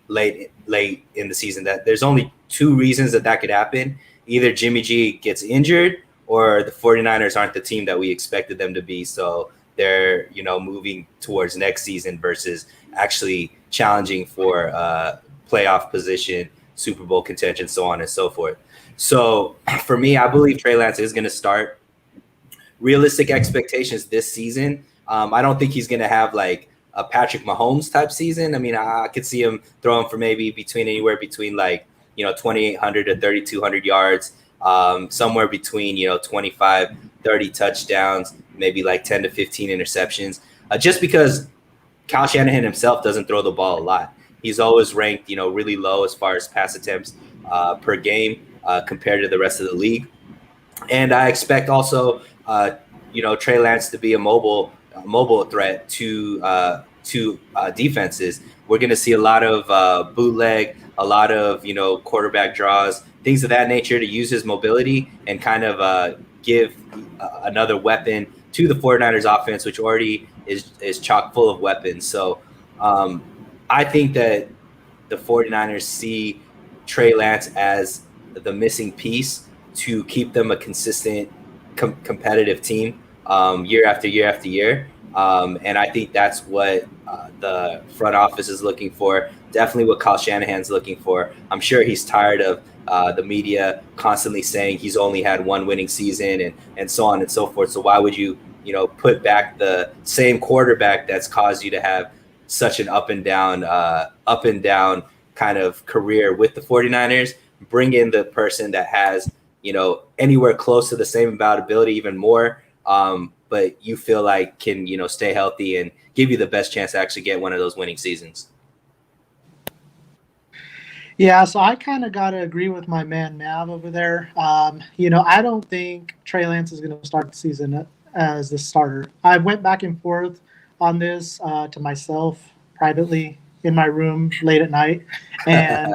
late in the season. That there's only 2 reasons that could happen. Either Jimmy G gets injured or the 49ers aren't the team that we expected them to be. So they're, moving towards next season versus actually challenging for playoff position, Super Bowl contention, so on and so forth. So for me, I believe Trey Lance is going to start. Realistic expectations this season, I don't think he's going to have like a Patrick Mahomes type season. I mean, I could see him throwing for maybe anywhere between 2,800 to 3,200 yards, somewhere between 25, 30 touchdowns, maybe like 10 to 15 interceptions. Just because Kyle Shanahan himself doesn't throw the ball a lot. He's always ranked really low as far as pass attempts per game compared to the rest of the league. And I expect also Trey Lance to be a mobile threat to defenses. We're going to see a lot of bootleg, a lot of quarterback draws, things of that nature to use his mobility and kind of give another weapon to the 49ers offense, which already is chock full of weapons. So I think that the 49ers see Trey Lance as the missing piece to keep them a consistent competitive team year after year after year. And I think that's what the front office is looking for. Definitely what Kyle Shanahan's looking for. I'm sure he's tired of the media constantly saying he's only had 1 winning season and so on and so forth. So why would you put back the same quarterback that's caused you to have such an up and down kind of career with the 49ers? Bring in the person that has anywhere close to the same amount of ability, even more, but you feel like can, stay healthy and give you the best chance to actually get one of those winning seasons. Yeah, so I kind of got to agree with my man Nav over there. I don't think Trey Lance is going to start the season as the starter. I went back and forth on this to myself privately in my room late at night. And,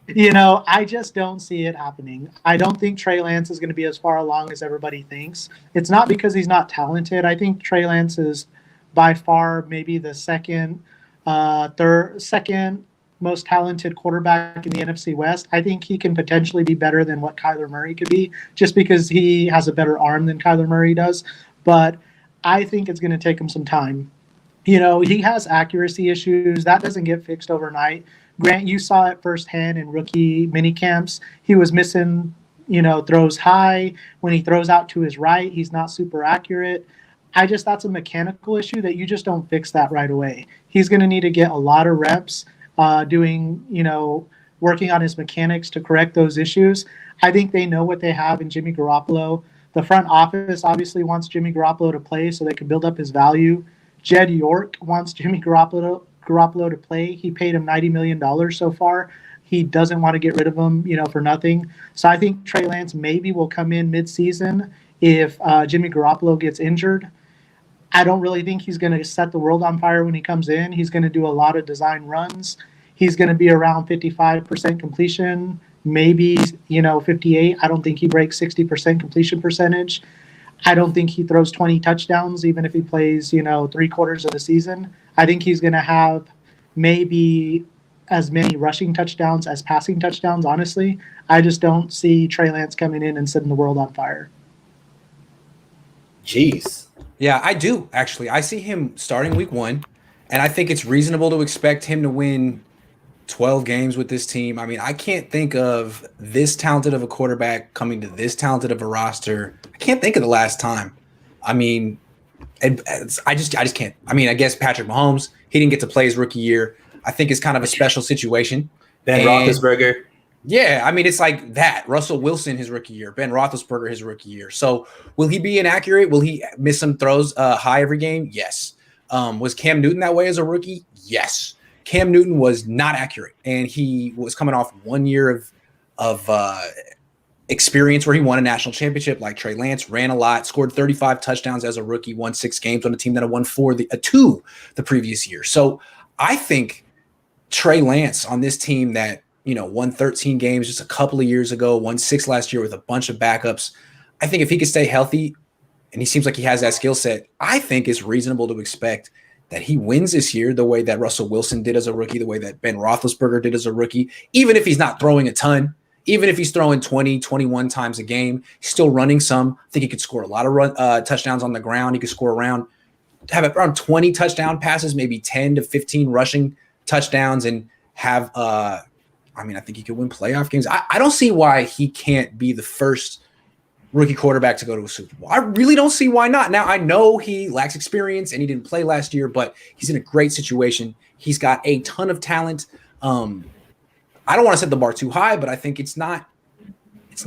I just don't see it happening. I don't think Trey Lance is going to be as far along as everybody thinks. It's not because he's not talented. I think Trey Lance is by far maybe the second most talented quarterback in the NFC West. I think he can potentially be better than what Kyler Murray could be, just because he has a better arm than Kyler Murray does. But I think it's going to take him some time. He has accuracy issues. That doesn't get fixed overnight. Grant, you saw it firsthand in rookie mini camps. He was missing, throws high. When he throws out to his right, he's not super accurate. That's a mechanical issue that you just don't fix that right away. He's going to need to get a lot of reps working on his mechanics to correct those issues. I think they know what they have in Jimmy Garoppolo. The front office obviously wants Jimmy Garoppolo to play so they can build up his value. Jed York wants Jimmy Garoppolo to play. He paid him $90 million so far. He doesn't want to get rid of him, for nothing. So I think Trey Lance maybe will come in mid-season if Jimmy Garoppolo gets injured. I don't really think he's going to set the world on fire when he comes in. He's going to do a lot of design runs. He's going to be around 55% completion, maybe, 58. I don't think he breaks 60% completion percentage. I don't think he throws 20 touchdowns, even if he plays, 3/4 of the season. I think he's going to have maybe as many rushing touchdowns as passing touchdowns, honestly. I just don't see Trey Lance coming in and setting the world on fire. Jeez. Yeah, I do, actually. I see him starting week 1, and I think it's reasonable to expect him to win 12 games with this team. I mean, I can't think of this talented of a quarterback coming to this talented of a roster. I can't think of the last time. I mean, I just can't. I mean, I guess Patrick Mahomes, he didn't get to play his rookie year. I think it's kind of a special situation. Ben Roethlisberger. Yeah, I mean, it's like that. Russell Wilson, his rookie year. Ben Roethlisberger, his rookie year. So will he be inaccurate? Will he miss some throws high every game? Yes. Was Cam Newton that way as a rookie? Yes. Cam Newton was not accurate, and he was coming off 1 year of experience where he won a national championship like Trey Lance, ran a lot, scored 35 touchdowns as a rookie, won 6 games on a team that had won 2 the previous year. So I think Trey Lance on this team that, won 13 games just a couple of years ago, won 6 last year with a bunch of backups. I think if he could stay healthy, and he seems like he has that skill set, I think it's reasonable to expect that he wins this year the way that Russell Wilson did as a rookie, the way that Ben Roethlisberger did as a rookie, even if he's not throwing a ton, even if he's throwing 20, 21 times a game, he's still running some. I think he could score a lot of touchdowns on the ground. He could score around 20 touchdown passes, maybe 10 to 15 rushing touchdowns, and have I think he could win playoff games. I don't see why he can't be the first rookie quarterback to go to a Super Bowl. I really don't see why not. Now, I know he lacks experience and he didn't play last year, but he's in a great situation. He's got a ton of talent. I don't want to set the bar too high, but I think it's not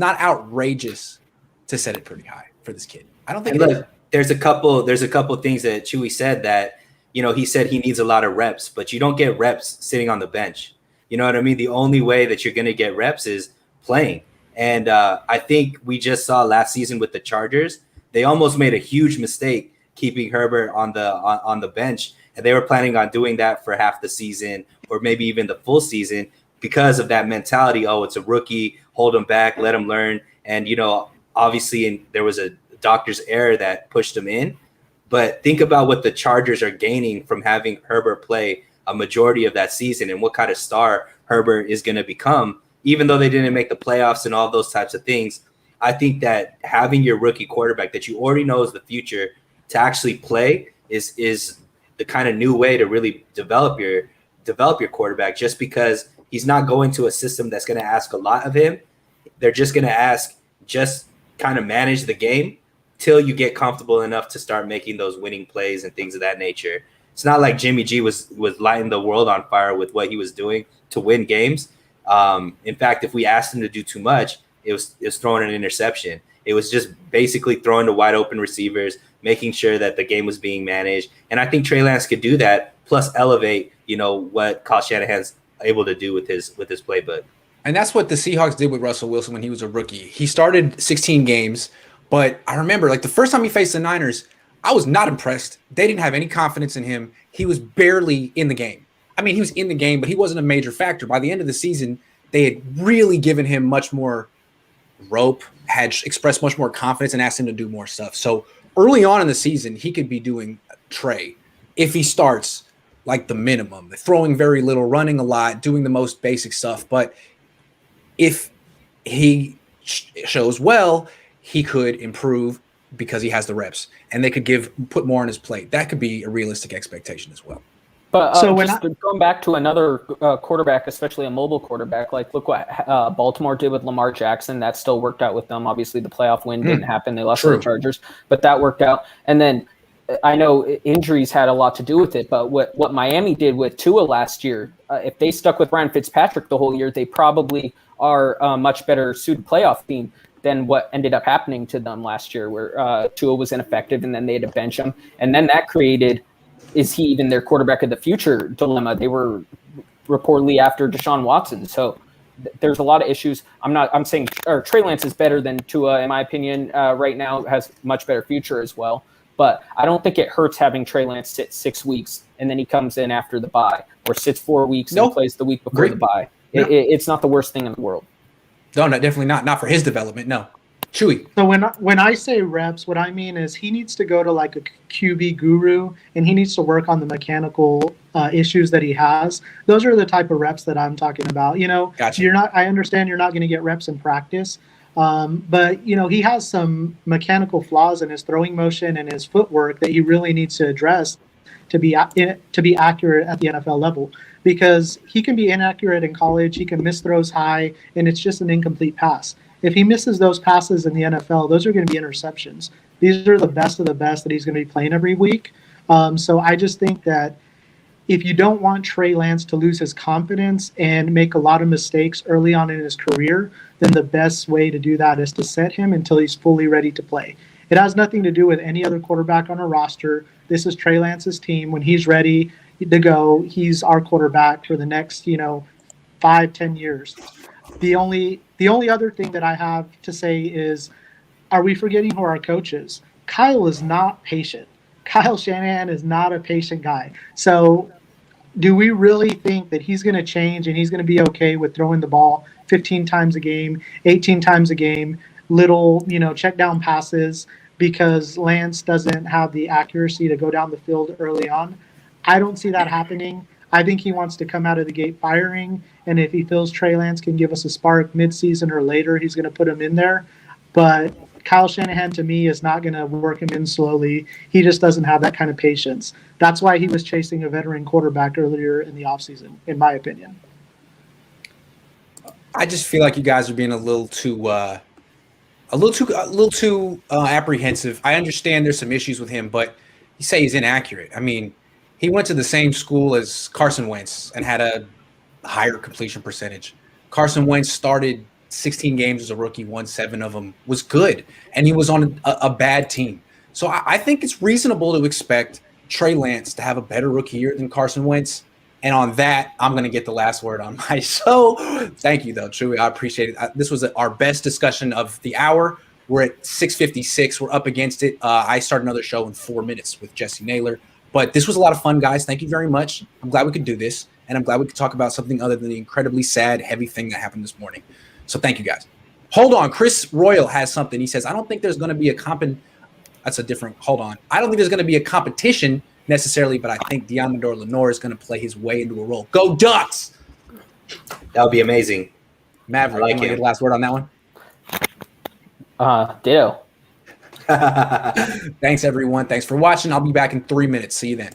outrageous to set it pretty high for this kid. I don't think it is. There's a couple things that Chuy said that, he said he needs a lot of reps, but you don't get reps sitting on the bench. You know what I mean? The only way that you're going to get reps is playing. And I think we just saw last season with the Chargers, they almost made a huge mistake keeping Herbert on the bench. And they were planning on doing that for half the season or maybe even the full season because of that mentality. Oh, it's a rookie, hold him back, let him learn. And, obviously there was a doctor's error that pushed him in. But think about what the Chargers are gaining from having Herbert play a majority of that season and what kind of star Herbert is going to become. Even though they didn't make the playoffs and all those types of things, I think that having your rookie quarterback that you already know is the future to actually play is the kind of new way to really develop your quarterback, just because he's not going to a system that's going to ask a lot of him. They're just going to ask just kind of manage the game till you get comfortable enough to start making those winning plays and things of that nature. It's not like Jimmy G was lighting the world on fire with what he was doing to win games. In fact, if we asked him to do too much, it was throwing an interception. It was just basically throwing to wide open receivers, making sure that the game was being managed. And I think Trey Lance could do that, plus elevate, what Kyle Shanahan's able to do with his playbook. And that's what the Seahawks did with Russell Wilson when he was a rookie. He started 16 games, but I remember the first time he faced the Niners, I was not impressed. They didn't have any confidence in him. He was barely in the game. I mean, he was in the game, but he wasn't a major factor. By the end of the season, they had really given him much more rope, had expressed much more confidence, and asked him to do more stuff. So early on in the season, he could be doing Trey if he starts like the minimum, throwing very little, running a lot, doing the most basic stuff. But if he shows well, he could improve because he has the reps, and they could put more on his plate. That could be a realistic expectation as well. But going back to another quarterback, especially a mobile quarterback, like look what Baltimore did with Lamar Jackson. That still worked out with them. Obviously, the playoff win didn't happen. They lost to the Chargers, but that worked out. And then I know injuries had a lot to do with it, but what Miami did with Tua last year, if they stuck with Ryan Fitzpatrick the whole year, they probably are a much better suited playoff team than what ended up happening to them last year, where Tua was ineffective and then they had to bench him. And then that created, is he even their quarterback of the future dilemma? They were reportedly after Deshaun Watson. So there's a lot of issues. I'm saying Trey Lance is better than Tua, in my opinion, right now, has much better future as well. But I don't think it hurts having Trey Lance sit 6 weeks and then he comes in after the bye, or sits 4 weeks and plays the week before the bye. No. It's not the worst thing in the world. No, definitely not. Not for his development, no. Chuy. So when I say reps, what I mean is he needs to go to like a QB guru, and he needs to work on the mechanical issues that he has. Those are the type of reps that I'm talking about. Gotcha. I understand you're not going to get reps in practice, but he has some mechanical flaws in his throwing motion and his footwork that he really needs to address to be accurate at the NFL level. Because he can be inaccurate in college, he can miss throws high, and it's just an incomplete pass. If he misses those passes in the NFL, those are going to be interceptions. These are the best of the best that he's going to be playing every week. So I just think that if you don't want Trey Lance to lose his confidence and make a lot of mistakes early on in his career, then the best way to do that is to set him until he's fully ready to play. It has nothing to do with any other quarterback on our roster. This is Trey Lance's team. When he's ready to go, he's our quarterback for the next 5-10 years. The only other thing that I have to say is, are we forgetting who our coach is? Kyle is not patient. Kyle Shanahan is not a patient guy. So do we really think that he's going to change and he's going to be okay with throwing the ball 15 times a game, 18 times a game, little check down passes because Lance doesn't have the accuracy to go down the field early on? I don't see that happening. I think he wants to come out of the gate firing, and if he feels Trey Lance can give us a spark midseason or later, he's going to put him in there. But Kyle Shanahan, to me, is not going to work him in slowly. He just doesn't have that kind of patience. That's why he was chasing a veteran quarterback earlier in the offseason, in my opinion. I just feel like you guys are being a little too apprehensive. I understand there's some issues with him, but you say he's inaccurate. I mean, he went to the same school as Carson Wentz and had a higher completion percentage. Carson Wentz started 16 games as a rookie, won 7 of them, was good, and he was on a bad team. So I think it's reasonable to expect Trey Lance to have a better rookie year than Carson Wentz. And on that, I'm going to get the last word on my show. Thank you, though, Chuy. I appreciate it. This was our best discussion of the hour. We're at 6:56. We're up against it. I start another show in 4 minutes with Jesse Naylor. But this was a lot of fun, guys. Thank you very much. I'm glad we could do this, and I'm glad we could talk about something other than the incredibly sad, heavy thing that happened this morning. So thank you, guys. Hold on. Chris Royal has something. He says, I don't think there's going to be that's a different – hold on. I don't think there's going to be a competition necessarily, but I think Diamondor Lenore is going to play his way into a role. Go Ducks! That would be amazing. Maverick, you want to get the last word on that one? Ditto. Thanks, everyone. Thanks for watching. I'll be back in 3 minutes. See you then.